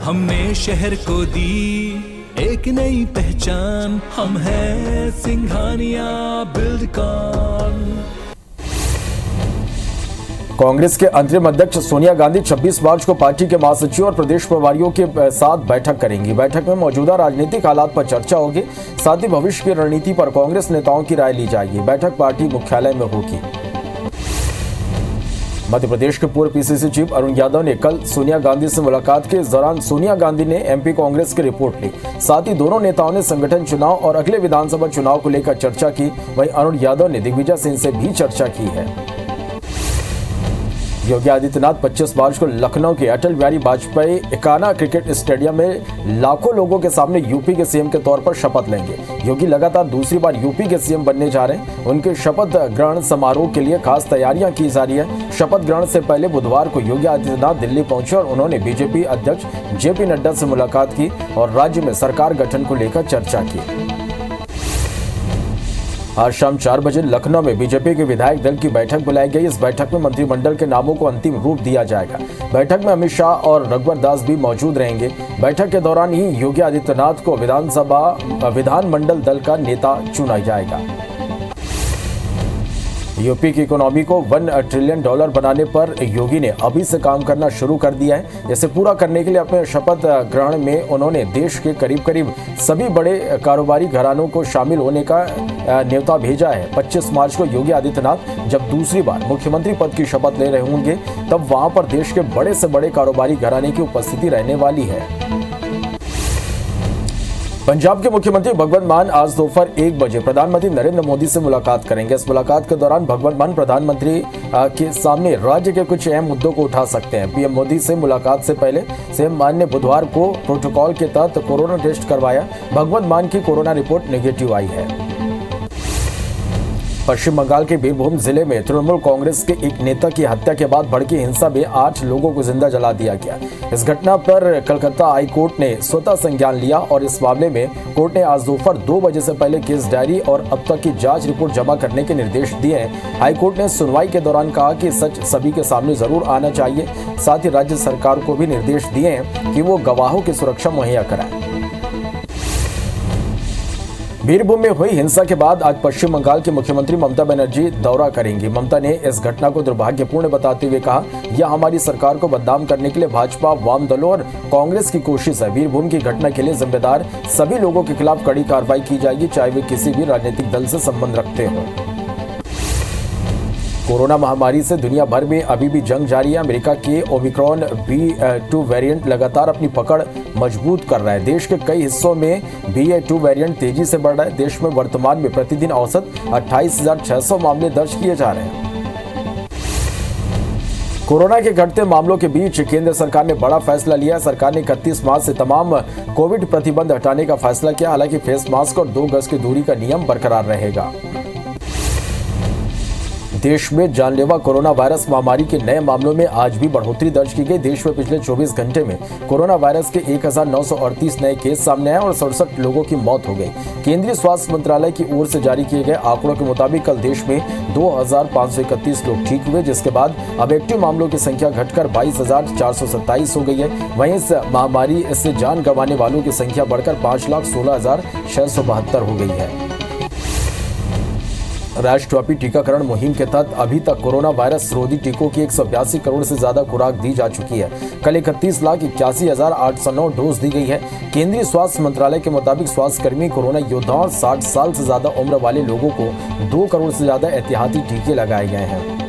हमने शहर को दी एक नई पहचान, हम हैं सिंघानिया बिल्डकॉन। कांग्रेस के अंतरिम अध्यक्ष सोनिया गांधी 26 मार्च को पार्टी के महासचिव और प्रदेश प्रभारियों के साथ बैठक करेंगी। बैठक में मौजूदा राजनीतिक हालात पर चर्चा होगी, साथ ही भविष्य की रणनीति पर कांग्रेस नेताओं की राय ली जाएगी। बैठक पार्टी मुख्यालय में होगी। मध्य प्रदेश के पूर्व पीसीसी चीफ अरुण यादव ने कल सोनिया गांधी से मुलाकात की। इस दौरान सोनिया गांधी ने एमपी कांग्रेस की रिपोर्ट ली। साथ ही दोनों नेताओं ने संगठन चुनाव और अगले विधानसभा चुनाव को लेकर चर्चा की। वहीं अरुण यादव ने दिग्विजय सिंह से भी चर्चा की है। योगी आदित्यनाथ 25 मार्च को लखनऊ के अटल बिहारी वाजपेयी एकाना क्रिकेट स्टेडियम में लाखों लोगों के सामने यूपी के सीएम के तौर पर शपथ लेंगे। योगी लगातार दूसरी बार यूपी के सीएम बनने जा रहे हैं। उनके शपथ ग्रहण समारोह के लिए खास तैयारियां की जा रही है। शपथ ग्रहण से पहले बुधवार को योगी आदित्यनाथ दिल्ली पहुंचे और उन्होंने बीजेपी अध्यक्ष जेपी नड्डा से मुलाकात की और राज्य में सरकार गठन को लेकर चर्चा की। आज शाम 4 बजे लखनऊ में बीजेपी के विधायक दल की बैठक बुलाई गई। इस बैठक में मंत्रिमंडल के नामों को अंतिम रूप दिया जाएगा। बैठक में अमित शाह और रघुवर दास भी मौजूद रहेंगे। बैठक के दौरान ही योगी आदित्यनाथ को विधानमंडल दल का नेता चुना जाएगा। यूपी की इकोनॉमी को $1 ट्रिलियन बनाने पर योगी ने अभी से काम करना शुरू कर दिया है। इसे पूरा करने के लिए अपने शपथ ग्रहण में उन्होंने देश के करीब सभी बड़े कारोबारी घरानों को शामिल होने का न्योता भेजा है। 25 मार्च को योगी आदित्यनाथ जब दूसरी बार मुख्यमंत्री पद की शपथ ले रहे होंगे, तब वहां पर देश के बड़े से बड़े कारोबारी घराने की उपस्थिति रहने वाली है। पंजाब के मुख्यमंत्री भगवंत मान आज दोपहर 1 बजे प्रधानमंत्री नरेंद्र मोदी से मुलाकात करेंगे। इस मुलाकात के दौरान भगवंत मान प्रधानमंत्री के सामने राज्य के कुछ अहम मुद्दों को उठा सकते हैं। पीएम मोदी से मुलाकात से पहले सीएम मान ने बुधवार को प्रोटोकॉल के तहत कोरोना टेस्ट करवाया। भगवंत मान की कोरोना रिपोर्ट नेगेटिव आई है। पश्चिम बंगाल के बीरभूम जिले में तृणमूल कांग्रेस के एक नेता की हत्या के बाद भड़की हिंसा में 8 लोगों को जिंदा जला दिया गया। इस घटना पर कलकत्ता हाई कोर्ट ने स्वतः संज्ञान लिया और इस मामले में कोर्ट ने आज दोपहर 2 बजे से पहले केस डायरी और अब तक की जांच रिपोर्ट जमा करने के निर्देश दिए हैं। हाई कोर्ट ने सुनवाई के दौरान कहा कि सच सभी के सामने जरूर आना चाहिए। साथ ही राज्य सरकार को भी निर्देश दिए हैं कि वो गवाहों की सुरक्षा मुहैया कराए। बीरभूम में हुई हिंसा के बाद आज पश्चिम बंगाल की मुख्यमंत्री ममता बनर्जी दौरा करेंगी। ममता ने इस घटना को दुर्भाग्यपूर्ण बताते हुए कहा, यह हमारी सरकार को बदनाम करने के लिए भाजपा, वाम दलों और कांग्रेस की कोशिश है। बीरभूम की घटना के लिए जिम्मेदार सभी लोगों के खिलाफ कड़ी कार्रवाई की जाएगी, चाहे वे किसी भी राजनीतिक दल से संबंध रखते हों। कोरोना महामारी से दुनिया भर में अभी भी जंग जारी है। अमेरिका के ओमिक्रॉन BA.2 वेरिएंट लगातार अपनी पकड़ मजबूत कर रहा है। देश के कई हिस्सों में BA.2 वेरिएंट तेजी से बढ़ रहा है। देश में वर्तमान में प्रतिदिन औसत 28,600 मामले दर्ज किए जा रहे हैं। कोरोना के घटते मामलों के बीच केंद्र सरकार ने बड़ा फैसला लिया। सरकार ने 31 मार्च से तमाम कोविड प्रतिबंध हटाने का फैसला किया। हालांकि फेस मास्क और 2 गज की दूरी का नियम बरकरार रहेगा। देश में जानलेवा कोरोना वायरस महामारी के नए मामलों में आज भी बढ़ोतरी दर्ज की गई। देश में पिछले 24 घंटे में कोरोना वायरस के 1938 नए केस सामने आए और 67 लोगों की मौत हो गई। केंद्रीय स्वास्थ्य मंत्रालय की ओर से जारी किए गए आंकड़ों के मुताबिक कल देश में 2,531 लोग ठीक हुए, जिसके बाद अब एक्टिव मामलों की संख्या घटकर 22,427 हो गई है। वहीं इस महामारी से जान गंवाने वालों की संख्या बढ़कर 5,16,672 हो गई है। राष्ट्रव्यापी टीकाकरण मुहिम के तहत अभी तक कोरोना वायरस रोधी टीकों की 182 करोड़ से ज्यादा खुराक दी जा चुकी है। कल 31,81,809 डोज दी गई है। केंद्रीय स्वास्थ्य मंत्रालय के मुताबिक स्वास्थ्यकर्मी, कोरोना योद्धाओं और 60 साल से ज्यादा उम्र वाले लोगों को 2 करोड़ से ज्यादा एहतियाती टीके लगाए गए हैं।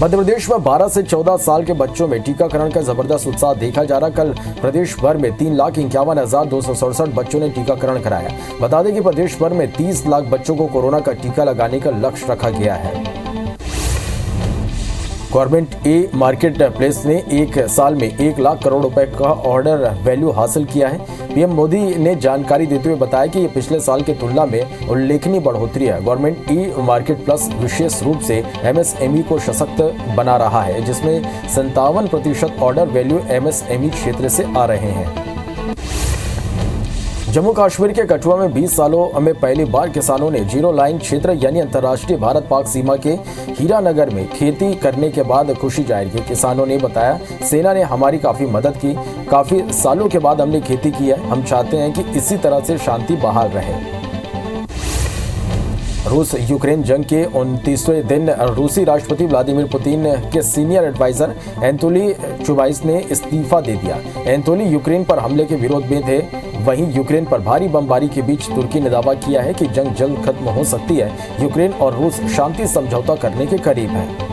मध्य प्रदेश में 12 से 14 साल के बच्चों में टीकाकरण का जबरदस्त उत्साह देखा जा रहा। कल प्रदेश भर में 3,51,267 बच्चों ने टीकाकरण कराया। बता दें कि प्रदेश भर में 30 लाख बच्चों को कोरोना का टीका लगाने का लक्ष्य रखा गया है। गवर्नमेंट ए मार्केट प्लेस ने 1 साल में 1 लाख करोड़ रुपए का ऑर्डर वैल्यू हासिल किया है। पीएम मोदी ने जानकारी देते हुए बताया कि ये पिछले साल की तुलना में उल्लेखनीय बढ़ोतरी है। गवर्नमेंट ई मार्केट प्लस विशेष रूप से MSME को सशक्त बना रहा है, जिसमें 57% ऑर्डर वैल्यू MSME क्षेत्र से आ रहे हैं। जम्मू कश्मीर के कठुआ में 20 सालों में पहली बार किसानों ने जीरो लाइन क्षेत्र यानी अंतर्राष्ट्रीय भारत पाक सीमा के हीरानगर में खेती करने के बाद खुशी जाहिर की। किसानों ने बताया, सेना ने हमारी काफी मदद की, काफी सालों के बाद हमने खेती की है। हम चाहते हैं कि इसी तरह से शांति बहाल रहे। रूस यूक्रेन जंग के 29वें दिन रूसी राष्ट्रपति व्लादिमीर पुतिन के सीनियर एडवाइजर एंटोली चुबाइस ने इस्तीफा दे दिया। एंटोली यूक्रेन पर हमले के विरोध में थे। वहीं यूक्रेन पर भारी बमबारी के बीच तुर्की ने दावा किया है कि जंग जल्द खत्म हो सकती है। यूक्रेन और रूस शांति समझौता करने के करीब हैं।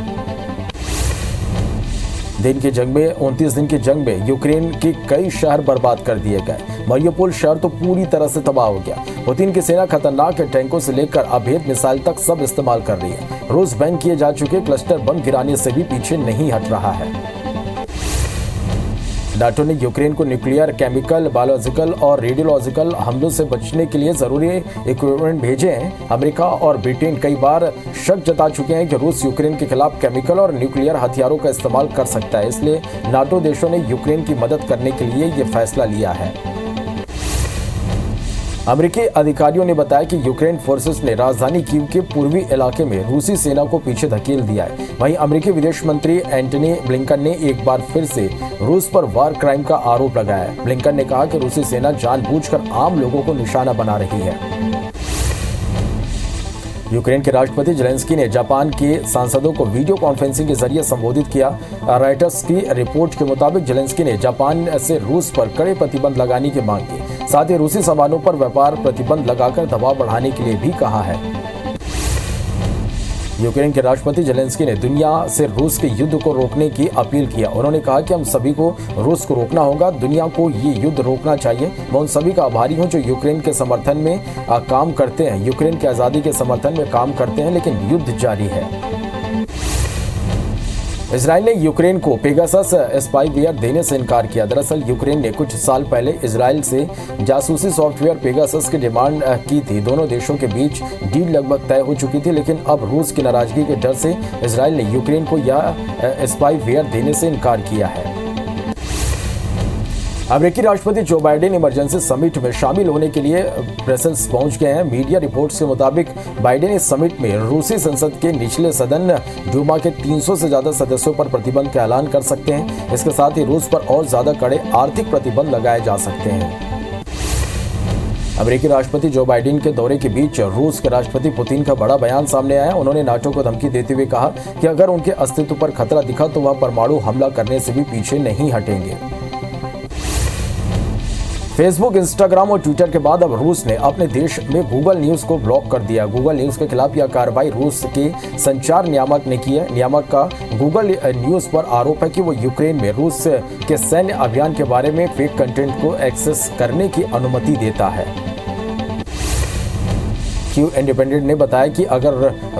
दिन की जंग में 29 दिन की जंग में यूक्रेन के कई शहर बर्बाद कर दिए गए। मारियोपोल शहर तो पूरी तरह से तबाह हो गया। पुतिन की सेना खतरनाक टैंकों से लेकर अभेद मिसाइल तक सब इस्तेमाल कर रही है। रूस बैंक किए जा चुके क्लस्टर बम गिराने से भी पीछे नहीं हट रहा है। नाटो ने यूक्रेन को न्यूक्लियर, केमिकल, बायोलॉजिकल और रेडियोलॉजिकल हमलों से बचने के लिए जरूरी इक्विपमेंट भेजे हैं। अमेरिका और ब्रिटेन कई बार शक जता चुके हैं कि रूस यूक्रेन के खिलाफ केमिकल और न्यूक्लियर हथियारों का इस्तेमाल कर सकता है। इसलिए नाटो देशों ने यूक्रेन की मदद करने के लिए ये फैसला लिया है। अमेरिकी अधिकारियों ने बताया कि यूक्रेन फोर्सेस ने राजधानी कीव के पूर्वी इलाके में रूसी सेना को पीछे धकेल दिया है। वहीं अमेरिकी विदेश मंत्री एंटनी ब्लिंकन ने एक बार फिर से रूस पर वार क्राइम का आरोप लगाया है। ब्लिंकन ने कहा कि रूसी सेना जानबूझकर आम लोगों को निशाना बना रही है। यूक्रेन के राष्ट्रपति जेलेंस्की ने जापान के सांसदों को वीडियो कॉन्फ्रेंसिंग के जरिए संबोधित किया। रॉयटर्स की रिपोर्ट के मुताबिक जेलेंस्की ने जापान से रूस पर कड़े प्रतिबंध लगाने की मांग की। साथ ही रूसी सामानों पर व्यापार प्रतिबंध लगाकर दबाव बढ़ाने के लिए भी कहा है। यूक्रेन के राष्ट्रपति जेलेंस्की ने दुनिया से रूस के युद्ध को रोकने की अपील किया। उन्होंने कहा कि हम सभी को रूस को रोकना होगा, दुनिया को ये युद्ध रोकना चाहिए। मैं उन सभी का आभारी हूं जो यूक्रेन के समर्थन में काम करते हैं, यूक्रेन की आज़ादी के समर्थन में काम करते हैं, लेकिन युद्ध जारी है। इजराइल ने यूक्रेन को पेगासस स्पाईवेयर देने से इनकार किया। दरअसल यूक्रेन ने कुछ साल पहले इजराइल से जासूसी सॉफ्टवेयर पेगासस की डिमांड की थी। दोनों देशों के बीच डील लगभग तय हो चुकी थी, लेकिन अब रूस की नाराजगी के डर से इजराइल ने यूक्रेन को यह स्पाईवेयर देने से इनकार किया है। अमेरिकी राष्ट्रपति जो बाइडेन इमरजेंसी समिट में शामिल होने के लिए ब्रसेल्स पहुंच गए हैं। मीडिया रिपोर्ट्स के मुताबिक बाइडेन इस समिट में रूसी संसद के निचले सदन डूमा के 300 से ज्यादा सदस्यों पर प्रतिबंध का ऐलान कर सकते हैं। इसके साथ ही रूस पर और ज्यादा कड़े आर्थिक प्रतिबंध लगाए जा सकते हैं। अमेरिकी राष्ट्रपति जो बाइडेन के दौरे के बीच रूस के राष्ट्रपति पुतिन का बड़ा बयान सामने आया। उन्होंने नाटो को धमकी देते हुए कहा कि अगर उनके अस्तित्व पर खतरा दिखा तो वह परमाणु हमला करने से भी पीछे नहीं हटेंगे। फेसबुक, इंस्टाग्राम और ट्विटर के बाद अब रूस ने अपने देश में गूगल न्यूज को ब्लॉक कर दिया। गूगल न्यूज के खिलाफ यह कार्रवाई रूस के संचार नियामक ने की है। नियामक का गूगल न्यूज पर आरोप है कि वो यूक्रेन में रूस के सैन्य अभियान के बारे में फेक कंटेंट को एक्सेस करने की अनुमति देता है। क्यू इंडिपेंडेंट ने बताया कि अगर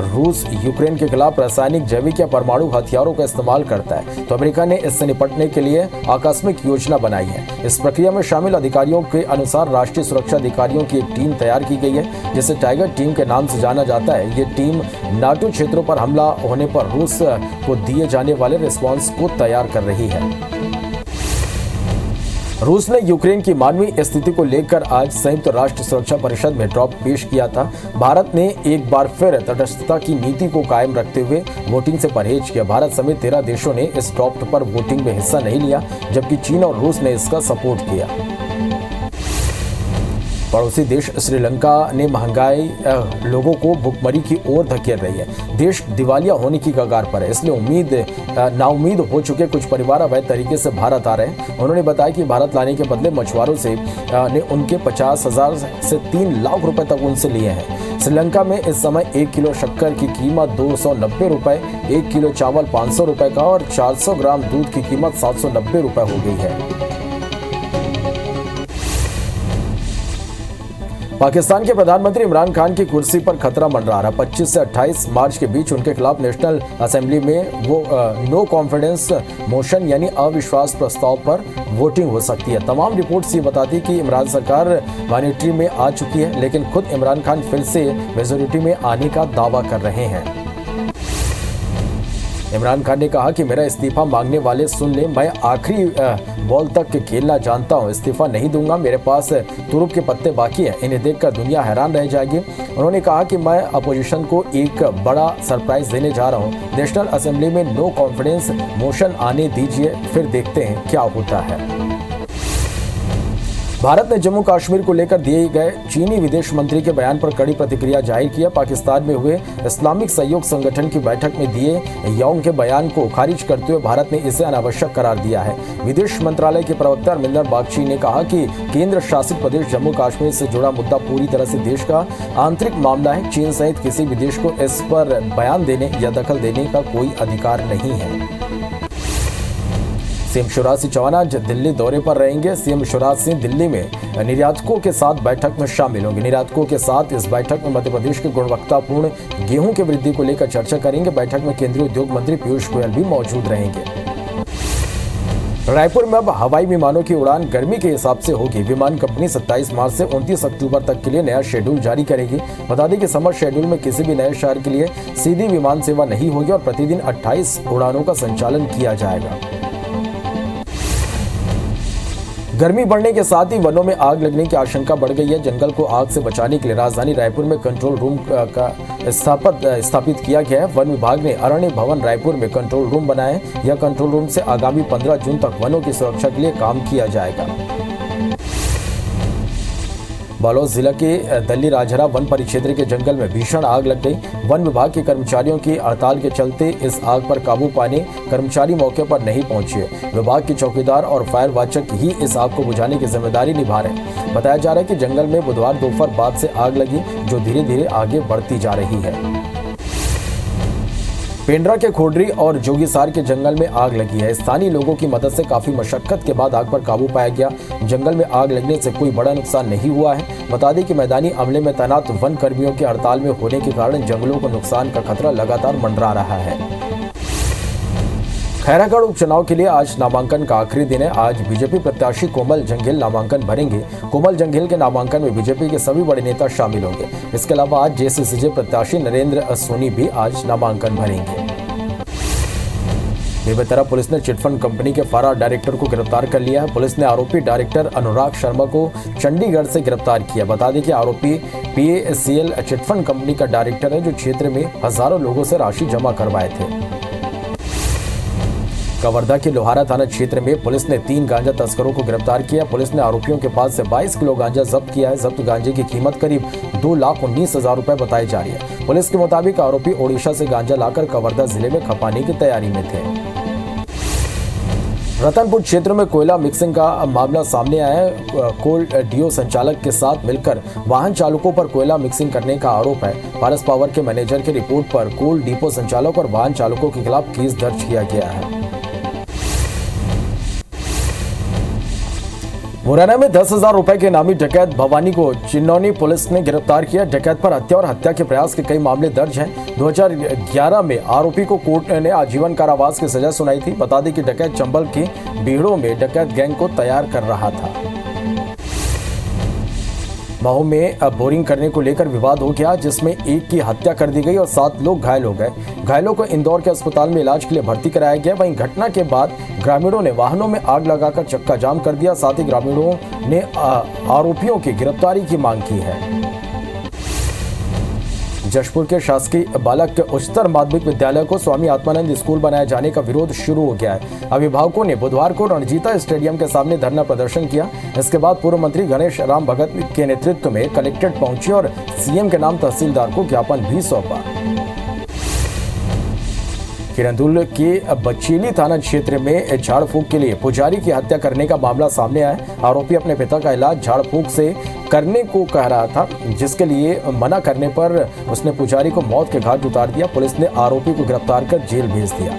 रूस यूक्रेन के खिलाफ रासायनिक, जैविक या परमाणु हथियारों का इस्तेमाल करता है तो अमेरिका ने इससे निपटने के लिए आकस्मिक योजना बनाई है। इस प्रक्रिया में शामिल अधिकारियों के अनुसार राष्ट्रीय सुरक्षा अधिकारियों की एक टीम तैयार की गई है, जिसे टाइगर टीम के नाम से जाना जाता है। ये टीम नाटो क्षेत्रों पर हमला होने पर रूस को दिए जाने वाले रिस्पॉन्स को तैयार कर रही है। रूस ने यूक्रेन की मानवीय स्थिति को लेकर आज संयुक्त राष्ट्र सुरक्षा परिषद में ड्रॉप पेश किया था। भारत ने एक बार फिर तटस्थता की नीति को कायम रखते हुए वोटिंग से परहेज किया। भारत समेत 13 देशों ने इस ड्रॉप पर वोटिंग में हिस्सा नहीं लिया, जबकि चीन और रूस ने इसका सपोर्ट किया। पड़ोसी देश श्रीलंका ने महंगाई लोगों को भुखमरी की ओर धकेल रही है। देश दिवालिया होने की कगार पर है, इसलिए नाउम्मीद हो चुके कुछ परिवार अवैध तरीके से भारत आ रहे हैं। उन्होंने बताया कि भारत लाने के बदले मछुआरों से ने उनके 50,000 से 3 लाख रुपए तक उनसे लिए हैं। श्रीलंका में इस समय 1 किलो शक्कर की कीमत 290 रुपए, 1 किलो चावल 500 रुपए का और 400 ग्राम दूध की कीमत 790 रुपए हो गई है। पाकिस्तान के प्रधानमंत्री इमरान खान की कुर्सी पर खतरा मंडरा रहा। 25 से 28 मार्च के बीच उनके खिलाफ नेशनल असेंबली में वो नो कॉन्फिडेंस मोशन यानी अविश्वास प्रस्ताव पर वोटिंग हो सकती है। तमाम रिपोर्ट्स ये बताती कि इमरान सरकार माइनॉरिटी में आ चुकी है, लेकिन खुद इमरान खान फिर से मेजोरिटी में आने का दावा कर रहे हैं। इमरान खान ने कहा कि मेरा इस्तीफा मांगने वाले सुन ले, मैं आखिरी बॉल तक खेलना जानता हूं, इस्तीफा नहीं दूंगा, मेरे पास तुरुप के पत्ते बाकी हैं, इन्हें देखकर दुनिया हैरान रह जाएगी। उन्होंने कहा कि मैं अपोजिशन को एक बड़ा सरप्राइज देने जा रहा हूं, नेशनल असेंबली में नो कॉन्फिडेंस मोशन आने दीजिए, फिर देखते हैं क्या होता है। भारत ने जम्मू कश्मीर को लेकर दिए गए चीनी विदेश मंत्री के बयान पर कड़ी प्रतिक्रिया जाहिर किया। पाकिस्तान में हुए इस्लामिक सहयोग संगठन की बैठक में दिए यौंग के बयान को खारिज करते हुए भारत ने इसे अनावश्यक करार दिया है। विदेश मंत्रालय के प्रवक्ता अरविंदर बागची ने कहा कि केंद्र शासित प्रदेश जम्मू कश्मीर से जुड़ा मुद्दा पूरी तरह से देश का आंतरिक मामला है। चीन सहित किसी भी देश को इस पर बयान देने या दखल देने का कोई अधिकार नहीं है। सीएम शिवराज सिंह चौहान आज दिल्ली दौरे पर रहेंगे। सीएम शिवराज सिंह दिल्ली में निर्यातकों के साथ बैठक में शामिल होंगे। निर्यातकों के साथ इस बैठक में मध्य प्रदेश के गुणवत्तापूर्ण गेहूं की वृद्धि को लेकर चर्चा करेंगे। बैठक में केंद्रीय उद्योग मंत्री पीयूष गोयल भी मौजूद रहेंगे। रायपुर में अब हवाई विमानों की उड़ान गर्मी के हिसाब से होगी। विमान कंपनी 27 मार्च से 29 अक्टूबर तक के लिए नया शेड्यूल जारी करेगी। बता दें कि समर शेड्यूल में किसी भी नए शहर के लिए सीधी विमान सेवा नहीं होगी और प्रतिदिन 28 उड़ानों का संचालन किया जाएगा। गर्मी बढ़ने के साथ ही वनों में आग लगने की आशंका बढ़ गई है। जंगल को आग से बचाने के लिए राजधानी रायपुर में कंट्रोल रूम का स्थापित किया गया है। वन विभाग ने अरण्य भवन रायपुर में कंट्रोल रूम बनाए। यह कंट्रोल रूम से आगामी 15 जून तक वनों की सुरक्षा के लिए काम किया जाएगा। बालोद जिला के दल्ली राजहरा वन परिक्षेत्र के जंगल में भीषण आग लग गई। वन विभाग के कर्मचारियों की हड़ताल के चलते इस आग पर काबू पाने कर्मचारी मौके पर नहीं पहुंचे। विभाग के चौकीदार और फायर वाचक ही इस आग को बुझाने की जिम्मेदारी निभा रहे। बताया जा रहा है कि जंगल में बुधवार दोपहर बाद से आग लगी, जो धीरे धीरे आगे बढ़ती जा रही है। पेंड्रा के खोडरी और जोगीसार के जंगल में आग लगी है। स्थानीय लोगों की मदद से काफी मशक्कत के बाद आग पर काबू पाया गया। जंगल में आग लगने से कोई बड़ा नुकसान नहीं हुआ है। बता दें कि मैदानी अमले में तैनात वन कर्मियों के हड़ताल में होने के कारण जंगलों को नुकसान का खतरा लगातार मंडरा रहा है। खैरागढ़ उपचुनाव के लिए आज नामांकन का आखिरी दिन है। आज बीजेपी प्रत्याशी कोमल जंघेल नामांकन भरेंगे। कोमल जंघेल के नामांकन में बीजेपी के सभी बड़े नेता शामिल होंगे। इसके अलावा आज जेसीसीजे प्रत्याशी नरेंद्र सोनी भी आज नामांकन भरेंगे। बेमेतरा पुलिस ने चिटफंड कंपनी के फरार डायरेक्टर को गिरफ्तार कर लिया है। पुलिस ने आरोपी डायरेक्टर अनुराग शर्मा को चंडीगढ़ से गिरफ्तार किया। बता दें कि आरोपी PACL चिटफंड कंपनी का डायरेक्टर है, जो क्षेत्र में हजारों लोगों से राशि जमा करवाए थे। कवर्धा के लोहारा थाना क्षेत्र में पुलिस ने 3 गांजा तस्करों को गिरफ्तार किया। पुलिस ने आरोपियों के पास से 22 किलो गांजा जब्त किया है। जब्त गांजे की कीमत करीब 2,19,000 रुपए बताई जा रही है। पुलिस के मुताबिक आरोपी ओडिशा से गांजा लाकर कवर्धा जिले में खपाने की तैयारी में थे। रतनपुर क्षेत्र में कोयला मिक्सिंग का मामला सामने आया है। कोल डीओ संचालक के साथ मिलकर वाहन चालकों पर कोयला मिक्सिंग करने का आरोप है। पारस पावर के मैनेजर की रिपोर्ट पर कोल डिपो संचालक और वाहन चालकों के खिलाफ केस दर्ज किया गया है। मुरैना में 10,000 रुपए के इनामी डकैत भवानी को चिन्नौनी पुलिस ने गिरफ्तार किया। डकैत पर हत्या और हत्या के प्रयास के कई मामले दर्ज हैं। 2011 में आरोपी को कोर्ट ने आजीवन कारावास की सजा सुनाई थी। बता दें कि डकैत चंबल की बीड़ों में डकैत गैंग को तैयार कर रहा था। महू में बोरिंग करने को लेकर विवाद हो गया, जिसमें एक की हत्या कर दी गई और 7 लोग घायल हो गए। घायलों को इंदौर के अस्पताल में इलाज के लिए भर्ती कराया गया। वहीं घटना के बाद ग्रामीणों ने वाहनों में आग लगाकर चक्का जाम कर दिया। साथ ही ग्रामीणों ने आरोपियों की गिरफ्तारी की मांग की है। जशपुर के शासकीय बालक उच्चतर माध्यमिक विद्यालय को स्वामी आत्मानंद स्कूल बनाए जाने का विरोध शुरू हो गया है। अभिभावकों ने बुधवार को रणजीता स्टेडियम के सामने धरना प्रदर्शन किया। इसके बाद पूर्व मंत्री गणेश राम भगत के नेतृत्व में कलेक्ट्रेट पहुंचे और सीएम के नाम तहसीलदार को ज्ञापन भी सौंपा। किरंदुल के बचेली थाना क्षेत्र में झाड़ फूक के लिए पुजारी की हत्या करने का मामला सामने आया। आरोपी अपने पिता का इलाज झाड़ फूक से करने को कह रहा था, जिसके लिए मना करने पर उसने पुजारी को मौत के घाट उतार दिया। पुलिस ने आरोपी को गिरफ्तार कर जेल भेज दिया।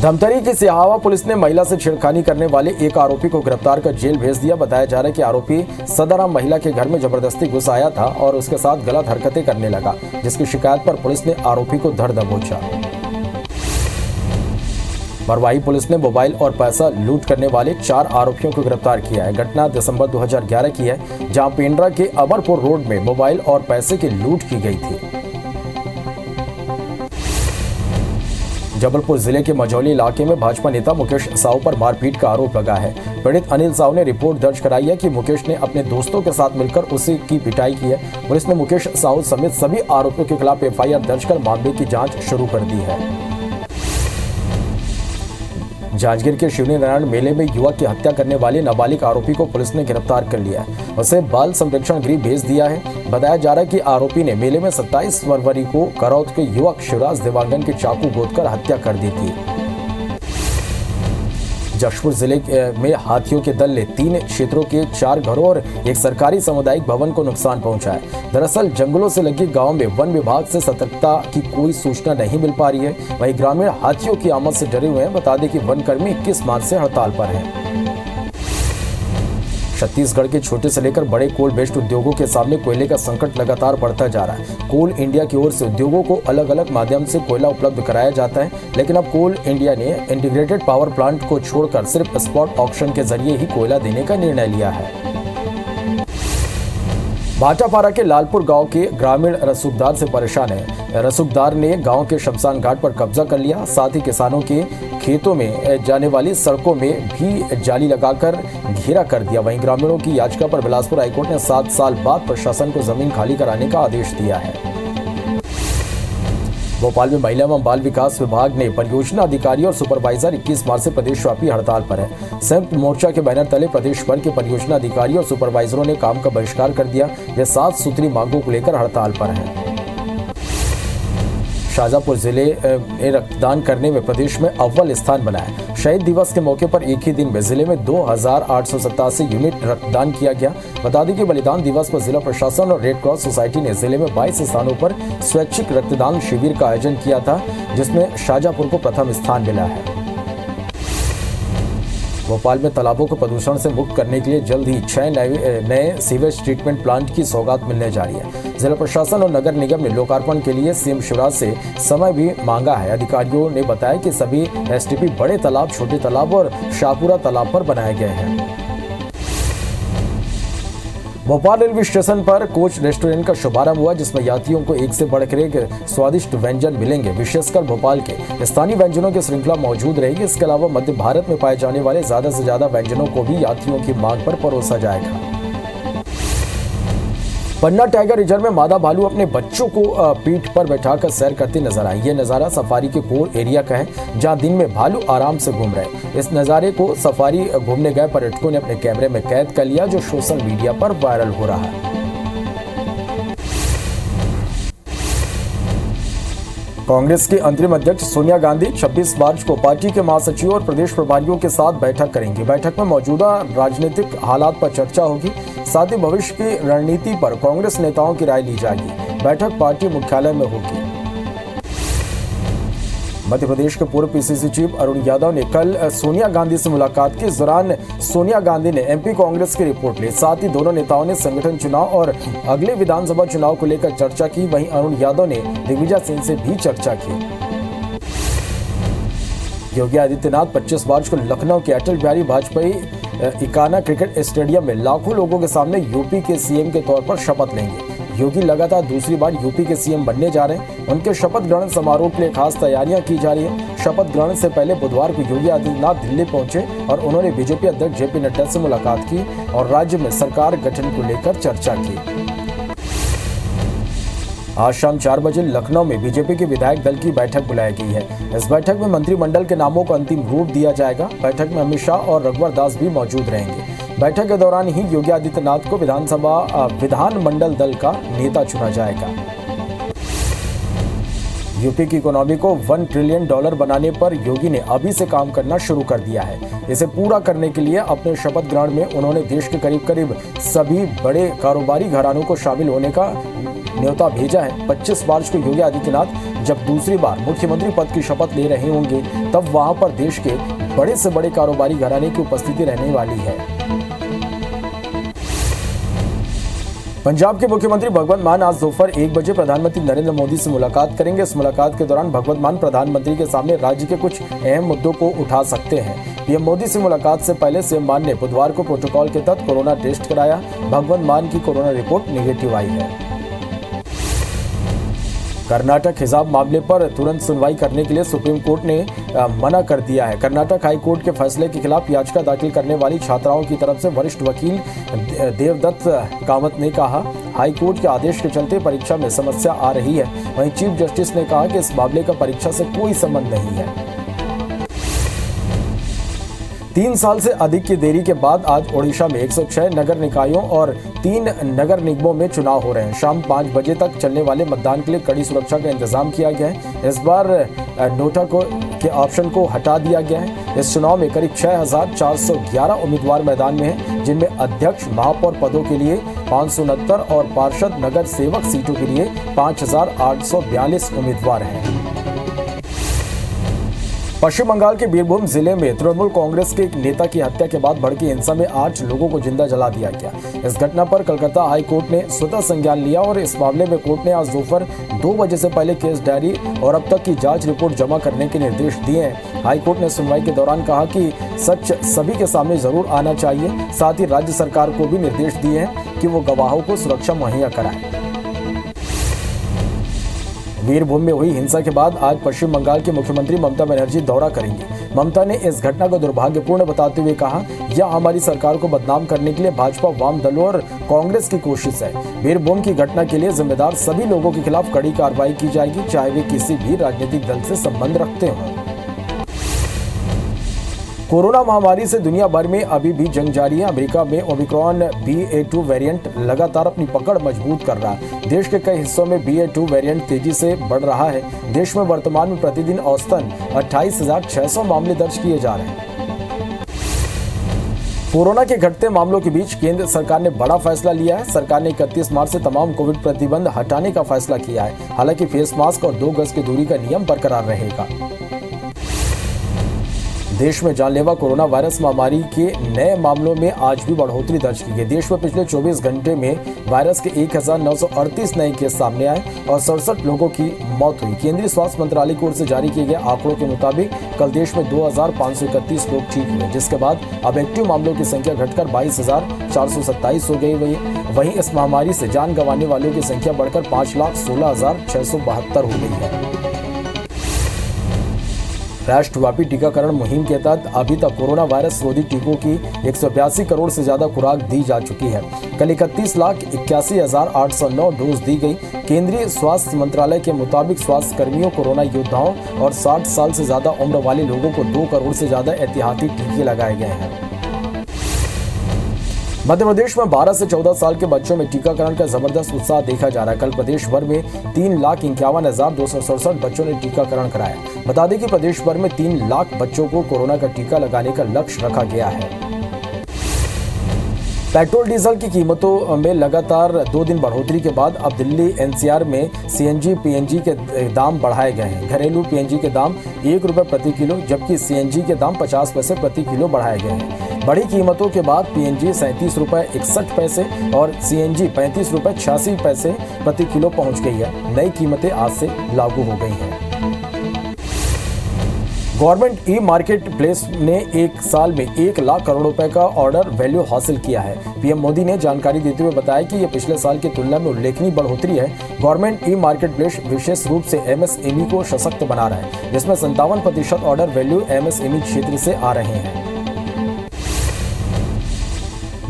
धमतरी की सिहावा पुलिस ने महिला से छेड़खानी करने वाले एक आरोपी को गिरफ्तार कर जेल भेज दिया। बताया जा रहा है कि आरोपी सदाराम महिला के घर में जबरदस्ती घुस आया था और उसके साथ गलत हरकतें करने लगा, जिसकी शिकायत पर पुलिस ने आरोपी को धर दबोचा। मरवाही पुलिस ने मोबाइल और पैसा लूट करने वाले 4 आरोपियों को गिरफ्तार किया है। घटना दिसंबर 2011 की है, जहां पेंड्रा के अमरपुर रोड में मोबाइल और पैसे की लूट की गई थी। जबलपुर जिले के मझौली इलाके में भाजपा नेता मुकेश साहू पर मारपीट का आरोप लगा है। पीड़ित अनिल साहू ने रिपोर्ट दर्ज कराई है कि मुकेश ने अपने दोस्तों के साथ मिलकर उसी की पिटाई की है। पुलिस ने मुकेश साहू समेत सभी आरोपियों के खिलाफ एफआईआर दर्ज कर मामले की जांच शुरू कर दी है। जांजगीर के शिवनी नारायण मेले में युवक की हत्या करने वाले नाबालिग आरोपी को पुलिस ने गिरफ्तार कर लिया है। उसे बाल संरक्षण गृह भेज दिया है। बताया जा रहा है कि आरोपी ने मेले में 27 फरवरी को करौद के युवक शिवराज देवांगन की चाकू गोदकर हत्या कर दी थी। जशपुर जिले में हाथियों के दल ने 3 क्षेत्रों के 4 घरों और एक सरकारी सामुदायिक भवन को नुकसान पहुंचाया। दरअसल जंगलों से लगे गांव में वन विभाग से सतर्कता की कोई सूचना नहीं मिल पा रही है। वहीं ग्रामीण हाथियों की आमद से डरे हुए हैं। बता दें कि वन कर्मी 21 मार्च से हड़ताल पर हैं। छत्तीसगढ़ के छोटे से लेकर बड़े कोल बेस्ड उद्योगों के सामने कोयले का संकट लगातार बढ़ता जा रहा है। कोल इंडिया की ओर से उद्योगों को अलग अलग माध्यम से कोयला उपलब्ध कराया जाता है, लेकिन अब कोल इंडिया ने इंटीग्रेटेड पावर प्लांट को छोड़कर सिर्फ स्पॉट ऑक्शन के जरिए ही कोयला देने का निर्णय लिया है। भाटापारा के लालपुर गांव के ग्रामीण रसूखदार से परेशान है। रसूखदार ने गांव के शमशान घाट पर कब्जा कर लिया। साथ ही किसानों के खेतों में जाने वाली सड़कों में भी जाली लगाकर घेरा कर दिया। वहीं ग्रामीणों की याचिका पर बिलासपुर हाईकोर्ट ने 7 साल बाद प्रशासन को जमीन खाली कराने का आदेश दिया है। भोपाल में महिला एवं बाल विकास विभाग ने परियोजना अधिकारी और सुपरवाइजर 21 मार्च से प्रदेशव्यापी हड़ताल पर है। संयुक्त मोर्चा के बैनर तले प्रदेश भर के परियोजना अधिकारी और सुपरवाइजरों ने काम का बहिष्कार कर दिया। वे 7 सूत्री मांगों को लेकर हड़ताल पर हैं। शाहजहांपुर जिले में रक्तदान करने में प्रदेश में अव्वल स्थान बना है। शहीद दिवस के मौके पर एक ही दिन में जिले में 2887 यूनिट रक्तदान किया गया। बता दें कि बलिदान दिवस पर जिला प्रशासन और रेड क्रॉस सोसाइटी ने जिले में 22 स्थानों पर स्वैच्छिक रक्तदान शिविर का आयोजन किया था, जिसमें शाहजहांपुर को प्रथम स्थान मिला है। भोपाल में तालाबों को प्रदूषण से मुक्त करने के लिए जल्द ही 6 नए सीवेज ट्रीटमेंट प्लांट की सौगात मिलने जा रही है। जिला प्रशासन और नगर निगम ने लोकार्पण के लिए सीएम शिवराज से समय भी मांगा है। अधिकारियों ने बताया कि सभी एसटीपी बड़े तालाब, छोटे तालाब और शाहपुरा तालाब पर बनाए गए हैं। भोपाल रेलवे स्टेशन पर कोच रेस्टोरेंट का शुभारंभ हुआ, जिसमें यात्रियों को एक से बढ़कर एक स्वादिष्ट व्यंजन मिलेंगे। विशेषकर भोपाल के स्थानीय व्यंजनों की श्रृंखला मौजूद रहेगी। इसके अलावा मध्य भारत में पाए जाने वाले ज्यादा से ज्यादा व्यंजनों को भी यात्रियों की मांग पर परोसा जाएगा। पन्ना टाइगर रिजर्व में मादा भालू अपने बच्चों को पीठ पर बैठाकर सैर करते नजर आए। ये नज़ारा सफारी के कोर एरिया का है, जहां दिन में भालू आराम से घूम रहे। इस नज़ारे को सफारी घूमने गए पर्यटकों ने अपने कैमरे में कैद कर लिया, जो सोशल मीडिया पर वायरल हो रहा है। कांग्रेस की अंतरिम अध्यक्ष सोनिया गांधी 26 मार्च को पार्टी के महासचिव और प्रदेश प्रभारियों के साथ बैठक करेंगी। बैठक में मौजूदा राजनीतिक हालात पर चर्चा होगी। साथ ही भविष्य की रणनीति पर कांग्रेस नेताओं की राय ली जाएगी। बैठक पार्टी मुख्यालय में होगी। मध्य प्रदेश के पूर्व पीसीसी चीफ अरुण यादव ने कल सोनिया गांधी से मुलाकात की। इस दौरान सोनिया गांधी ने एमपी कांग्रेस की रिपोर्ट ली। साथ ही दोनों नेताओं ने संगठन चुनाव और अगले विधानसभा चुनाव को लेकर चर्चा की। वहीं अरुण यादव ने दिग्विजय सिंह से भी चर्चा की। योगी आदित्यनाथ 25 मार्च को लखनऊ के अटल बिहारी वाजपेयी इकाना क्रिकेट स्टेडियम में लाखों लोगों के सामने यूपी के सीएम के तौर पर शपथ लेंगे। योगी लगातार दूसरी बार यूपी के सीएम बनने जा रहे हैं। उनके शपथ ग्रहण समारोह के लिए खास तैयारियां की जा रही है। शपथ ग्रहण से पहले बुधवार को योगी आदित्यनाथ दिल्ली पहुंचे और उन्होंने बीजेपी अध्यक्ष जेपी नड्डा से मुलाकात की और राज्य में सरकार गठन को लेकर चर्चा की। आज शाम 4 बजे लखनऊ में बीजेपी के विधायक दल की बैठक बुलाई गई है। इस बैठक में मंत्रिमंडल के नामों को अंतिम रूप दिया जाएगा। बैठक में अमित शाह और रघुवर दास भी मौजूद रहेंगे। बैठक के दौरान ही योगी आदित्यनाथ को विधानमंडल दल का नेता चुना जाएगा। यूपी की इकोनॉमी को $1 ट्रिलियन बनाने पर योगी ने अभी से काम करना शुरू कर दिया है। इसे पूरा करने के लिए अपने शपथ ग्रहण में उन्होंने देश के करीब सभी बड़े कारोबारी घरानों को शामिल होने का न्योता भेजा है। 25 मार्च को योगी आदित्यनाथ जब दूसरी बार मुख्यमंत्री पद की शपथ ले रहे होंगे, तब वहां पर देश के बड़े से बड़े कारोबारी घराने की उपस्थिति रहने वाली है। पंजाब के मुख्यमंत्री भगवंत मान आज दोपहर 1 बजे प्रधानमंत्री नरेंद्र मोदी से मुलाकात करेंगे। इस मुलाकात के दौरान भगवंत मान प्रधानमंत्री के सामने राज्य के कुछ अहम मुद्दों को उठा सकते हैं। पीएम मोदी से मुलाकात से पहले सीएम मान ने बुधवार को प्रोटोकॉल के तहत कोरोना टेस्ट कराया। भगवंत मान की कोरोना रिपोर्ट निगेटिव आई है। कर्नाटक हिजाब मामले पर तुरंत सुनवाई करने के लिए सुप्रीम कोर्ट ने मना कर दिया है। कर्नाटक हाई कोर्ट के फैसले के खिलाफ याचिका दाखिल करने वाली छात्राओं की तरफ से वरिष्ठ वकील देवदत्त कामत ने कहा, हाई कोर्ट के आदेश के चलते परीक्षा में समस्या आ रही है। वहीं चीफ जस्टिस ने कहा कि इस मामले का परीक्षा से कोई संबंध नहीं है। 3 साल से अधिक की देरी के बाद आज ओडिशा में 106 नगर निकायों और 3 नगर निगमों में चुनाव हो रहे हैं। शाम 5 बजे तक चलने वाले मतदान के लिए कड़ी सुरक्षा का इंतजाम किया गया है। इस बार नोटा के ऑप्शन को हटा दिया गया है। इस चुनाव में करीब 6,411 उम्मीदवार मैदान में हैं, जिनमें अध्यक्ष महापौर पदों के लिए 569 और पार्षद नगर सेवक सीटों के लिए 5,842 उम्मीदवार हैं। पश्चिम बंगाल के बीरभूम जिले में तृणमूल कांग्रेस के एक नेता की हत्या के बाद भड़की हिंसा में 8 लोगों को जिंदा जला दिया गया। इस घटना पर कलकत्ता हाई कोर्ट ने स्वतः संज्ञान लिया और इस मामले में कोर्ट ने आज दोपहर 2 बजे से पहले केस डायरी और अब तक की जांच रिपोर्ट जमा करने के निर्देश दिए हैं। हाई कोर्ट ने सुनवाई के दौरान कहा कि सच सभी के सामने जरूर आना चाहिए। साथ ही राज्य सरकार को भी निर्देश दिए हैं कि वो गवाहों को सुरक्षा मुहैया कराए। बीरभूम में हुई हिंसा के बाद आज पश्चिम बंगाल की मुख्यमंत्री ममता बनर्जी दौरा करेंगी। ममता ने इस घटना को दुर्भाग्यपूर्ण बताते हुए कहा, यह हमारी सरकार को बदनाम करने के लिए भाजपा, वाम दलों और कांग्रेस की कोशिश है। बीरभूम की घटना के लिए जिम्मेदार सभी लोगों के खिलाफ कड़ी कार्रवाई की जाएगी, चाहे वे किसी भी राजनीतिक दल से संबंध रखते हों। कोरोना महामारी से दुनिया भर में अभी भी जंग जारी है। अमेरिका में ओमिक्रॉन BA.2 वेरिएंट लगातार अपनी पकड़ मजबूत कर रहा है। देश के कई हिस्सों में BA.2 वेरिएंट तेजी से बढ़ रहा है। देश में वर्तमान में प्रतिदिन औसतन 28,600 मामले दर्ज किए जा रहे हैं। कोरोना के घटते मामलों के बीच केंद्र सरकार ने बड़ा फैसला लिया है। सरकार ने 31 मार्च से तमाम कोविड प्रतिबंध हटाने का फैसला किया है। हालांकि फेस मास्क और 2 गज की दूरी का नियम बरकरार रहेगा। देश में जानलेवा कोरोना वायरस महामारी के नए मामलों में आज भी बढ़ोतरी दर्ज की गई। देश में पिछले 24 घंटे में वायरस के 1,938 नए केस सामने आए और 67 लोगों की मौत हुई। केंद्रीय स्वास्थ्य मंत्रालय की ओर से जारी किए गए आंकड़ों के मुताबिक कल देश में 2,531 लोग ठीक हुए, जिसके बाद अब एक्टिव मामलों की संख्या घटकर 22,427 हो गई। वहीं इस महामारी से जान गंवाने वालों की संख्या बढ़कर 5,16,672 हो गई है। राष्ट्रव्यापी टीकाकरण मुहिम के तहत अभी तक कोरोना वायरस रोधी टीकों की 182 करोड़ से ज्यादा खुराक दी जा चुकी है। कल 31,81,809 डोज दी गई। केंद्रीय स्वास्थ्य मंत्रालय के मुताबिक स्वास्थ्य कर्मियों, कोरोना योद्धाओं और 60 साल से ज्यादा उम्र वाले लोगों को 2 करोड़ से ज्यादा एहतियाती टीके लगाए गए हैं। मध्य प्रदेश में 12 से 14 साल के बच्चों में टीकाकरण का जबरदस्त उत्साह देखा जा रहा है। कल प्रदेश भर में 3,51,267 बच्चों ने टीकाकरण कराया। बता दें कि प्रदेश भर में 3 लाख बच्चों को कोरोना का टीका लगाने का लक्ष्य रखा गया है। पेट्रोल डीजल की कीमतों में लगातार 2 दिन बढ़ोतरी के बाद अब दिल्ली NCR में CNG PNG के दाम बढ़ाए गए हैं। घरेलू PNG के दाम 1 रुपये प्रति किलो, जबकि CNG के दाम 50 पैसे प्रति किलो बढ़ाए गए हैं। बड़ी कीमतों के बाद PNG 37 रुपये 61 पैसे और CNG 35 रुपये 86 पैसे प्रति किलो पहुंच गई है। नई कीमतें आज से लागू हो गई हैं। गवर्नमेंट ई-मार्केट प्लेस ने 1 साल में 1 लाख करोड़ रुपए का ऑर्डर वैल्यू हासिल किया है। पीएम मोदी ने जानकारी देते हुए बताया कि यह पिछले साल की तुलना में उल्लेखनीय बढ़ोतरी है। गवर्नमेंट ई-मार्केट प्लेस विशेष रूप से MSME को सशक्त बना रहा है, जिसमें 57% ऑर्डर वैल्यू MSME क्षेत्र से आ रहे हैं।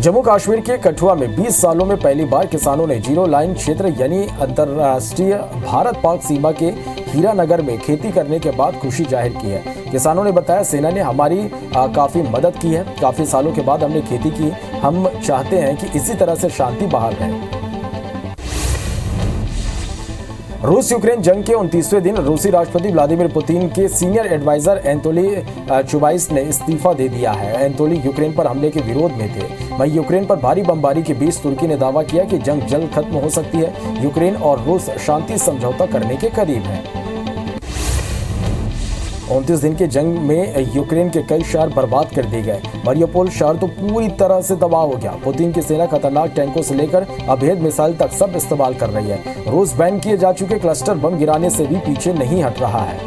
जम्मू कश्मीर के कठुआ में 20 सालों में पहली बार किसानों ने जीरो लाइन क्षेत्र यानी अंतर्राष्ट्रीय भारत पाक सीमा के हीरानगर में खेती करने के बाद खुशी जाहिर की है। किसानों ने बताया, सेना ने हमारी काफी मदद की है। काफी सालों के बाद हमने खेती की। हम चाहते हैं कि इसी तरह से शांति बहाल रहे। रूस यूक्रेन जंग के 29वें दिन रूसी राष्ट्रपति व्लादिमीर पुतिन के सीनियर एडवाइजर एंटोली चुबाइस ने इस्तीफा दे दिया है। एंटोली यूक्रेन पर हमले के विरोध में थे। वहीं यूक्रेन पर भारी बमबारी के बीच तुर्की ने दावा किया कि जंग जल्द खत्म हो सकती है। यूक्रेन और रूस शांति समझौता करने के करीब है। 29 दिन के जंग में यूक्रेन के कई शहर बर्बाद कर दिए गए। मारियोपोल शहर तो पूरी तरह से तबाह हो गया। पुतिन की सेना खतरनाक टैंकों से लेकर अभेद मिसाइल तक सब इस्तेमाल कर रही है। रूस बैन किए जा चुके क्लस्टर बम गिराने से भी पीछे नहीं हट रहा है।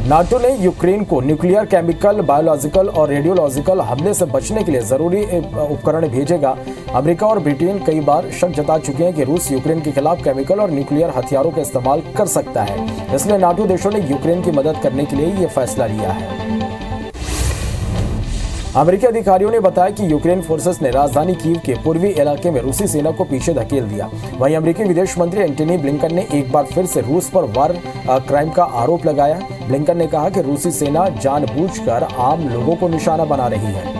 नाटो ने यूक्रेन को न्यूक्लियर, केमिकल, बायोलॉजिकल और रेडियोलॉजिकल हमले से बचने के लिए जरूरी उपकरण भेजेगा। अमेरिका और ब्रिटेन कई बार शक जता चुके हैं कि रूस यूक्रेन के खिलाफ केमिकल और न्यूक्लियर हथियारों का इस्तेमाल कर सकता है। इसलिए नाटो देशों ने यूक्रेन की मदद करने के लिए यह फैसला लिया है। अमेरिकी अधिकारियों ने बताया कि यूक्रेन फोर्सेस ने राजधानी कीव के पूर्वी इलाके में रूसी सेना को पीछे धकेल दिया। वहीं अमेरिकी विदेश मंत्री एंटनी ब्लिंकन ने एक बार फिर से रूस पर वार क्राइम का आरोप लगाया। ब्लिंकन ने कहा कि रूसी सेना जानबूझकर आम लोगों को निशाना बना रही है।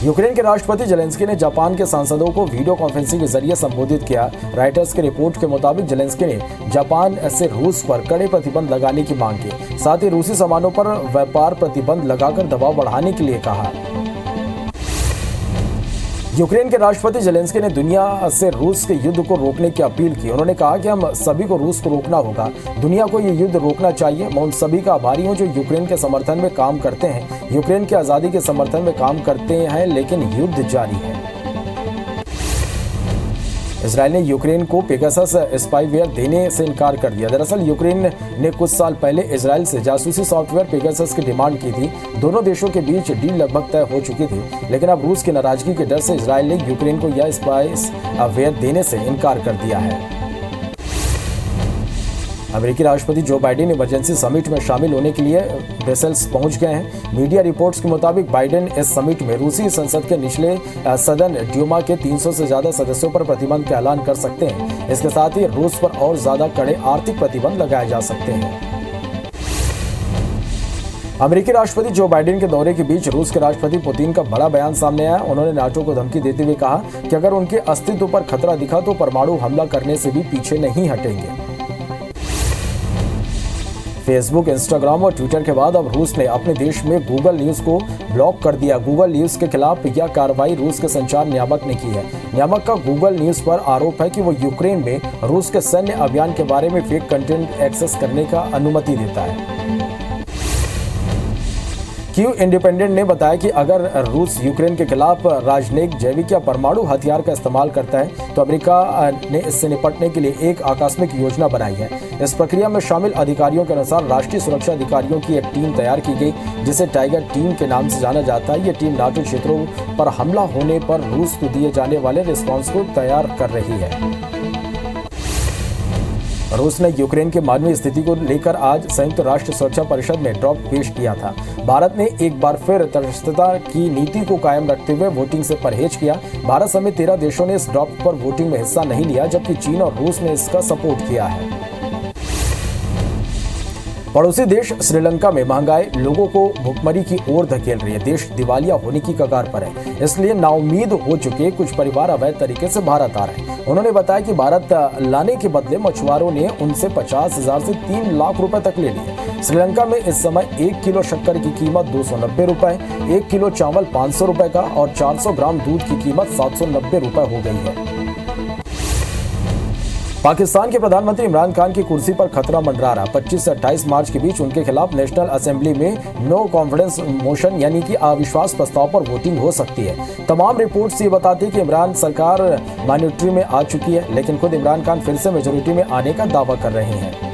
यूक्रेन के राष्ट्रपति जेलेंस्की ने जापान के सांसदों को वीडियो कॉन्फ्रेंसिंग के जरिए संबोधित किया। रॉयटर्स की रिपोर्ट के मुताबिक जेलेंस्की ने जापान से रूस पर कड़े प्रतिबंध लगाने की मांग की। साथ ही रूसी सामानों पर व्यापार प्रतिबंध लगाकर दबाव बढ़ाने के लिए कहा। यूक्रेन के राष्ट्रपति जेलेंस्की ने दुनिया से रूस के युद्ध को रोकने की अपील की। उन्होंने कहा कि हम सभी को रूस को रोकना होगा, दुनिया को ये युद्ध रोकना चाहिए। मैं उन सभी का आभारी हूं जो यूक्रेन के समर्थन में काम करते हैं, यूक्रेन की आज़ादी के समर्थन में काम करते हैं, लेकिन युद्ध जारी है। इजराइल ने यूक्रेन को पेगासस स्पाईवेयर देने से इनकार कर दिया। दरअसल यूक्रेन ने कुछ साल पहले इजराइल से जासूसी सॉफ्टवेयर पेगासस की डिमांड की थी। दोनों देशों के बीच डील लगभग तय हो चुकी थी, लेकिन अब रूस की नाराजगी के डर से इजराइल ने यूक्रेन को यह स्पाईवेयर देने से इनकार कर दिया है। अमेरिकी राष्ट्रपति जो बाइडेन इमरजेंसी समिट में शामिल होने के लिए ब्रसेल्स पहुंच गए हैं। मीडिया रिपोर्ट्स के मुताबिक बाइडेन इस समिट में रूसी संसद के निचले सदन ड्यूमा के 300 से ज्यादा सदस्यों पर प्रतिबंध का ऐलान कर सकते हैं। इसके साथ ही रूस पर और ज्यादा कड़े आर्थिक प्रतिबंध लगाए जा सकते हैं। अमेरिकी राष्ट्रपति जो बाइडेन के दौरे के बीच रूस के राष्ट्रपति पुतिन का बड़ा बयान सामने आया। उन्होंने नाटो को धमकी देते हुए कहा कि अगर उनके अस्तित्व पर खतरा दिखा तो परमाणु हमला करने से भी पीछे नहीं हटेंगे। फेसबुक, इंस्टाग्राम और ट्विटर के बाद अब रूस ने अपने देश में गूगल न्यूज को ब्लॉक कर दिया। गूगल न्यूज के खिलाफ यह कार्रवाई रूस के संचार नियामक ने की है। नियामक का गूगल न्यूज पर आरोप है कि वो यूक्रेन में रूस के सैन्य अभियान के बारे में फेक कंटेंट एक्सेस करने का अनुमति देता है। क्यू इंडिपेंडेंट ने बताया कि अगर रूस यूक्रेन के खिलाफ राजनयिक, जैविक या परमाणु हथियार का इस्तेमाल करता है तो अमेरिका ने इससे निपटने के लिए एक आकस्मिक योजना बनाई है। इस प्रक्रिया में शामिल अधिकारियों के अनुसार राष्ट्रीय सुरक्षा अधिकारियों की एक टीम तैयार की गई, जिसे टाइगर टीम के नाम से जाना जाता है। यह टीम नाटो क्षेत्रों पर हमला होने पर रूस को दिए जाने वाले रिस्पॉन्स को तैयार कर रही है। रूस ने यूक्रेन की मानवीय स्थिति को लेकर आज संयुक्त राष्ट्र सुरक्षा परिषद में ड्राफ्ट पेश किया था। भारत ने एक बार फिर तटस्थता की नीति को कायम रखते हुए वोटिंग से परहेज किया। भारत समेत 13 देशों ने इस ड्राफ्ट पर वोटिंग में हिस्सा नहीं लिया, जबकि चीन और रूस ने इसका सपोर्ट किया है। पड़ोसी देश श्रीलंका में महंगाई लोगों को भुखमरी की ओर धकेल रही है। देश दिवालिया होने की कगार पर है, इसलिए नाउम्मीद हो चुके कुछ परिवार अवैध तरीके से भारत आ रहे हैं। उन्होंने बताया कि भारत लाने के बदले मछुआरों ने उनसे 50,000 से 3 लाख रुपए तक ले लिए। श्रीलंका में इस समय 1 किलो शक्कर की कीमत 290 रुपए, 1 किलो चावल 500 रुपए का और 400 ग्राम दूध की कीमत 790 रुपए हो गई है। पाकिस्तान के प्रधानमंत्री इमरान खान की कुर्सी पर खतरा मंडरा रहा। 25 से 28 मार्च के बीच उनके खिलाफ नेशनल असेंबली में नो कॉन्फिडेंस मोशन यानी कि अविश्वास प्रस्ताव पर वोटिंग हो सकती है। तमाम रिपोर्ट्स ये बताती है कि इमरान सरकार माइनॉरिटी में आ चुकी है, लेकिन खुद इमरान खान फिर से मेजोरिटी में आने का दावा कर रहे हैं।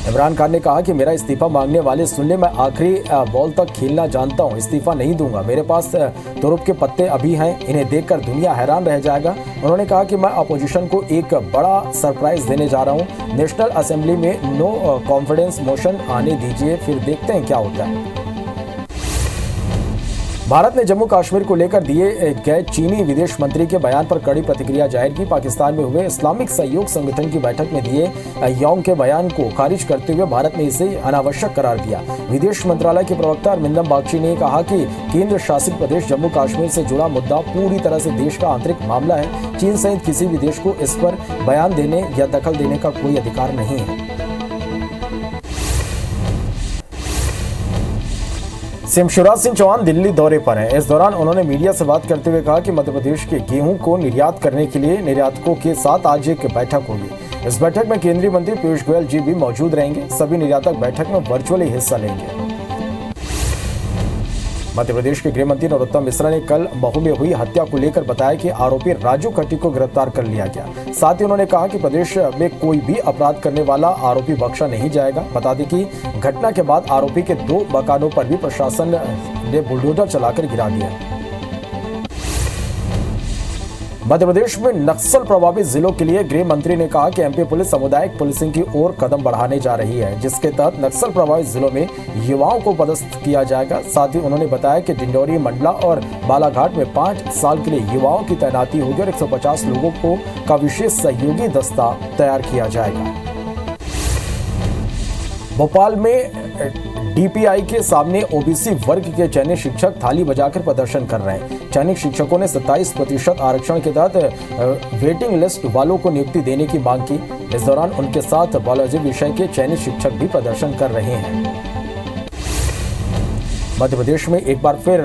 इमरान खान ने कहा कि मेरा इस्तीफा मांगने वाले सुन ले, मैं आखिरी बॉल तक खेलना जानता हूं, इस्तीफा नहीं दूंगा। मेरे पास तुरुप के पत्ते अभी हैं, इन्हें देखकर दुनिया हैरान रह जाएगा। उन्होंने कहा कि मैं अपोजिशन को एक बड़ा सरप्राइज देने जा रहा हूं। नेशनल असेंबली में नो कॉन्फिडेंस मोशन आने दीजिए, फिर देखते हैं क्या होता है। भारत ने जम्मू कश्मीर को लेकर दिए गए चीनी विदेश मंत्री के बयान पर कड़ी प्रतिक्रिया जाहिर की। पाकिस्तान में हुए इस्लामिक सहयोग संगठन की बैठक में दिए योंग के बयान को खारिज करते हुए भारत ने इसे अनावश्यक करार दिया। विदेश मंत्रालय के प्रवक्ता अरविंदम बागची ने कहा कि केंद्र शासित प्रदेश जम्मू कश्मीर से जुड़ा मुद्दा पूरी तरह से देश का आंतरिक मामला है। चीन सहित किसी भी देश को इस पर बयान देने या दखल देने का कोई अधिकार नहीं है। सीएम शिवराज सिंह चौहान दिल्ली दौरे पर हैं। इस दौरान उन्होंने मीडिया से बात करते हुए कहा कि मध्य प्रदेश के गेहूं को निर्यात करने के लिए निर्यातकों के साथ आज एक बैठक होगी। इस बैठक में केंद्रीय मंत्री पीयूष गोयल जी भी मौजूद रहेंगे। सभी निर्यातक बैठक में वर्चुअली हिस्सा लेंगे। मध्य प्रदेश के गृह मंत्री नरोत्तम मिश्रा ने कल महू में हुई हत्या को लेकर बताया कि आरोपी राजू खट्टी को गिरफ्तार कर लिया गया। साथ ही उन्होंने कहा कि प्रदेश में कोई भी अपराध करने वाला आरोपी बख्शा नहीं जाएगा। बता दें कि घटना के बाद आरोपी के 2 मकानों पर भी प्रशासन ने बुलडोजर चलाकर गिरा दिया। मध्य प्रदेश में नक्सल प्रभावित जिलों के लिए गृह मंत्री ने कहा कि एमपी पुलिस सामुदायिक पुलिसिंग की ओर कदम बढ़ाने जा रही है, जिसके तहत नक्सल प्रभावित जिलों में युवाओं को पदस्थ किया जाएगा। साथ ही उन्होंने बताया कि डिंडौरी, मंडला और बालाघाट में 5 साल के लिए युवाओं की तैनाती होगी और 150 लोगों का विशेष सहयोगी दस्ता तैयार किया जाएगा। भोपाल में डीपीआई के सामने ओबीसी वर्ग के चयनित शिक्षक थाली बजाकर प्रदर्शन कर रहे हैं। चयनित शिक्षकों ने 27% आरक्षण के तहत वेटिंग लिस्ट वालों को नियुक्ति देने की मांग की। इस दौरान उनके साथ बायोलॉजी विषय के चयनित शिक्षक भी प्रदर्शन कर रहे हैं। मध्य प्रदेश में एक बार फिर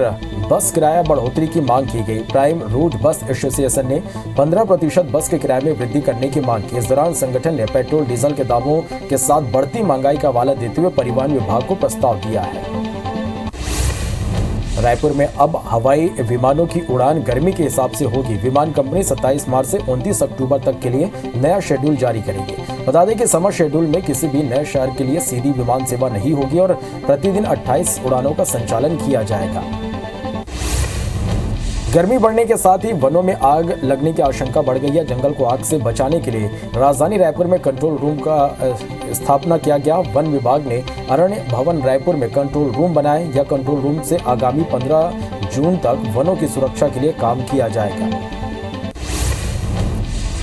बस किराया बढ़ोतरी की मांग की गई। प्राइम रूट बस एसोसिएशन ने 15% बस के किराए में वृद्धि करने की मांग की। इस दौरान संगठन ने पेट्रोल डीजल के दामों के साथ बढ़ती महंगाई का हवाला देते हुए परिवहन विभाग को प्रस्ताव दिया है। रायपुर में अब हवाई विमानों की उड़ान गर्मी के हिसाब से होगी। विमान कंपनी 27 मार्च से 29 अक्टूबर तक के लिए नया शेड्यूल जारी करेगी। बता दें कि समर शेड्यूल में किसी भी नए शहर के लिए सीधी विमान सेवा नहीं होगी और प्रतिदिन 28 उड़ानों का संचालन किया जाएगा। गर्मी बढ़ने के साथ ही वनों में आग लगने की आशंका बढ़ गई है। जंगल को आग से बचाने के लिए राजधानी रायपुर में कंट्रोल रूम का स्थापना किया गया। वन विभाग ने अरण्य भवन रायपुर में कंट्रोल रूम बनाए। यह कंट्रोल रूम से आगामी 15 जून तक वनों की सुरक्षा के लिए काम किया जाएगा।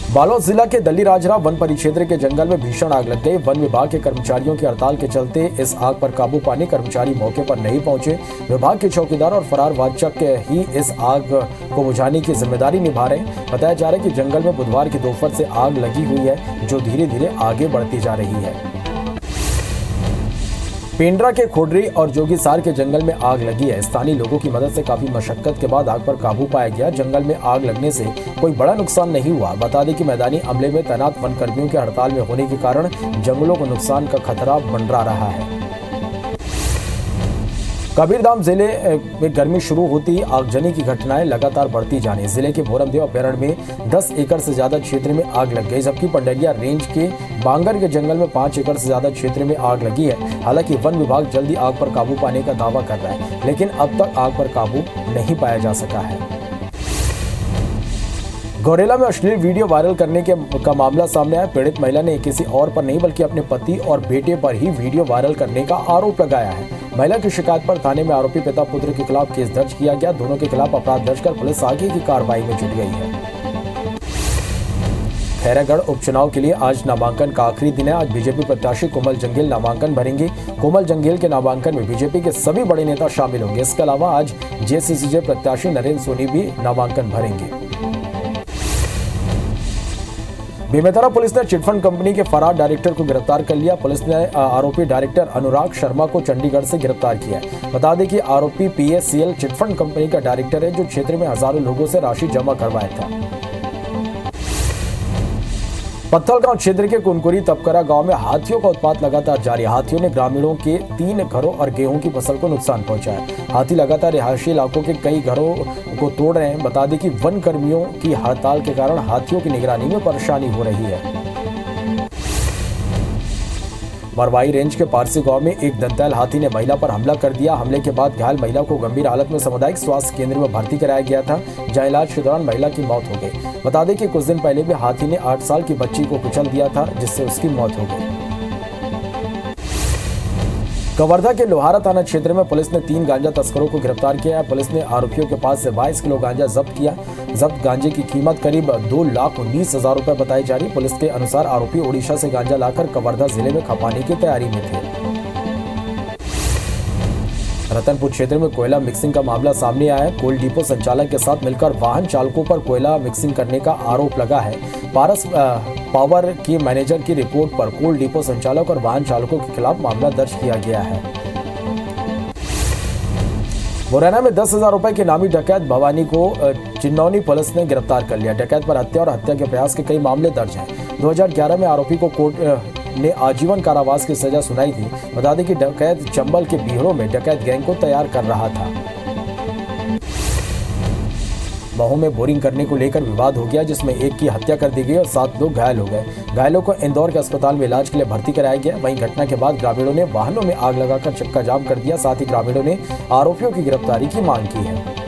बालोद जिला के दल्ली राजरा वन परिक्षेत्र के जंगल में भीषण आग लग गई। वन विभाग के कर्मचारियों की हड़ताल के चलते इस आग पर काबू पाने कर्मचारी मौके पर नहीं पहुंचे। विभाग के चौकीदार और फरार वाचक ही इस आग को बुझाने की जिम्मेदारी निभा रहे हैं। बताया जा रहा है कि जंगल में बुधवार की दोपहर से आग लगी हुई है, जो धीरे धीरे आगे बढ़ती जा रही है। पेंड्रा के खोडरी और जोगीसार के जंगल में आग लगी है। स्थानीय लोगों की मदद से काफी मशक्कत के बाद आग पर काबू पाया गया। जंगल में आग लगने से कोई बड़ा नुकसान नहीं हुआ। बता दें कि मैदानी अमले में तैनात वन कर्मियों के हड़ताल में होने के कारण जंगलों को नुकसान का खतरा मंडरा रहा है। कबीरधाम जिले में गर्मी शुरू होती ही आगजनी की घटनाएं लगातार बढ़ती जाने। जिले के भोरमदेव अभ्यारण्य में 10 एकड़ से ज्यादा क्षेत्र में आग लग गई, जबकि पंडरिया रेंज के बांगर के जंगल में 5 एकड़ से ज्यादा क्षेत्र में आग लगी है। हालांकि वन विभाग जल्दी आग पर काबू पाने का दावा कर रहा है, लेकिन अब तक आग पर काबू नहीं पाया जा सका है। गौरेला में अश्लील वीडियो वायरल करने का मामला सामने आया। पीड़ित महिला ने किसी और पर नहीं बल्कि अपने पति और बेटे पर ही वीडियो वायरल करने का आरोप लगाया है। महिला की शिकायत पर थाने में आरोपी पिता पुत्र के खिलाफ केस दर्ज किया गया। दोनों के खिलाफ अपराध दर्ज कर पुलिस आगे की कार्रवाई में जुट गई है। खैरागढ़ उपचुनाव के लिए आज नामांकन का आखिरी दिन है। आज बीजेपी प्रत्याशी कोमल जंगेल नामांकन भरेंगे। कोमल जंगेल के नामांकन में बीजेपी के सभी बड़े नेता शामिल होंगे। इसके अलावा आज जेसीसीजे प्रत्याशी नरेंद्र सोनी भी नामांकन भरेंगे। बेमेतरा पुलिस ने चिटफंड कंपनी के फरार डायरेक्टर को गिरफ्तार कर लिया। पुलिस ने आरोपी डायरेक्टर अनुराग शर्मा को चंडीगढ़ से गिरफ्तार किया है। बता दें कि आरोपी पीएससीएल चिटफंड कंपनी का डायरेक्टर है, जो क्षेत्र में हजारों लोगों से राशि जमा करवाया था। पत्थलगांव क्षेत्र के कुनकुरी तपकरा गांव में हाथियों का उत्पात लगातार जारी। हाथियों ने ग्रामीणों के 3 घरों और गेहूं की फसल को नुकसान पहुंचाया। हाथी लगातार रिहायशी इलाकों के कई घरों को तोड़ रहे हैं। बता दें कि वन कर्मियों की हड़ताल के कारण हाथियों की निगरानी में परेशानी हो रही है। मरवाई रेंज के पारसी गांव में एक दंतैल हाथी ने महिला पर हमला कर दिया। हमले के बाद घायल महिला को गंभीर हालत में सामुदायिक स्वास्थ्य केंद्र में भर्ती कराया गया था, जहां इलाज के दौरान महिला की मौत हो गई। बता दें कि कुछ दिन पहले भी हाथी ने 8 साल की बच्ची को कुचल दिया था, जिससे उसकी मौत हो गई। कवर्धा के लोहारा थाना क्षेत्र में पुलिस ने 3 गांजा तस्करों को गिरफ्तार किया है। पुलिस ने आरोपियों के पास से 22 किलो गांजा जब्त किया। जब्त गांजे की कीमत करीब 2,19,000 रुपए बताई जा रही। पुलिस के अनुसार आरोपी ओडिशा से गांजा लाकर कवर्धा जिले में खपाने की तैयारी में थे। रतनपुर क्षेत्र में कोयला मिक्सिंग का मामला सामने आया है। कोल डिपो संचालक के साथ मिलकर वाहन चालकों पर कोयला मिक्सिंग करने का आरोप लगा है। पारस पावर के मैनेजर की रिपोर्ट पर कोल डिपो संचालक और वाहन चालकों के खिलाफ मामला दर्ज किया गया है। मुरैना में 10,000 रुपए के नामी डकैत भवानी को चिन्नौनी पुलिस ने गिरफ्तार कर लिया। डकैत पर हत्या और हत्या के प्रयास के कई मामले दर्ज हैं। 2011 में आरोपी को कोर्ट ने आजीवन कारावास की सजा सुनाई थी। बता दें कि डकैत चंबल के बीहड़ों में डकैत गैंग को तैयार कर रहा था। महू में बोरिंग करने को लेकर विवाद हो गया, जिसमें एक की हत्या कर दी गई और 7 लोग घायल हो गए। घायलों को इंदौर के अस्पताल में इलाज के लिए भर्ती कराया गया। वहीं घटना के बाद ग्रामीणों ने वाहनों में आग लगाकर चक्का जाम कर दिया। साथ ही ग्रामीणों ने आरोपियों की गिरफ्तारी की मांग की है।